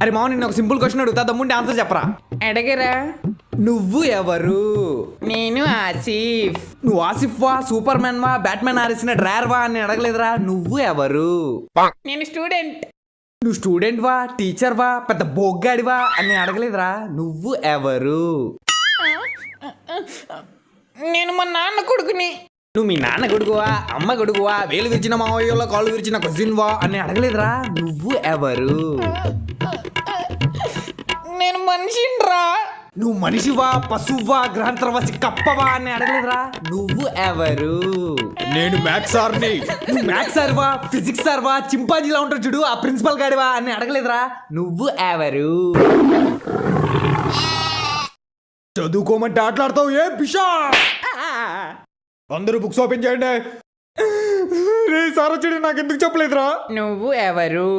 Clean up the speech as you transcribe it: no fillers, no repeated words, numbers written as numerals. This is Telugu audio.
అరే మామ నిన్న ఒక సింపుల్ క్వశ్చన్ అడుగుతా దమ్ముంటే ఆన్సర్ చెప్పరా. అడగరా. నువ్వు ఎవరు? నేను ఆసిఫ్. నువ్వు ఆసిఫ్ వా, సూపర్ మ్యాన్ వా, బ్యాట్మెన్ ఆరేసిన డ్రైవర్ వా అని అడగలేదురా. నువ్వు ఎవరు? నేను స్టూడెంట్. నువ్వు స్టూడెంట్ వా, టీచర్ వా, పెద్ద బొగ్గాడివా అని అడగలేదురా. నువ్వు ఎవరు? నేను మా నాన్న కొడుకుని. నువ్వు మీ నాన్న కొడుకువా, అమ్మ కొడుకువా, వేలు విరిచిన మావయ్యలో కాళ్ళు విరిచిన కజిన్ వా అని అడగలేదురా. నువ్వు ఎవరు? నేను మనిషిరా. నువ్వు మనిషివా, పశువా, గ్రహాంతరవాసి కప్పవా అని అడగలేదురా. నువ్వు ఎవరు? నేను మ్యాథ్స్ సార్ని. నువ్వు మ్యాథ్స్ సార్వా, ఫిజిక్స్ సార్వా, చింపాజీలా ఉంటాడు చూడు ఆ ప్రిన్సిపల్ గాడివా అని అడగలేదురా. నువ్వు ఎవరు? చదువుకోమంటే ఆటలాడతావు ఏ పిషా. అందరూ బుక్స్ ఓపెన్ చేయండి. రే సార్ వచ్చాడు, నాకు ఎందుకు చెప్పలేదురా. నువ్వు ఎవరు?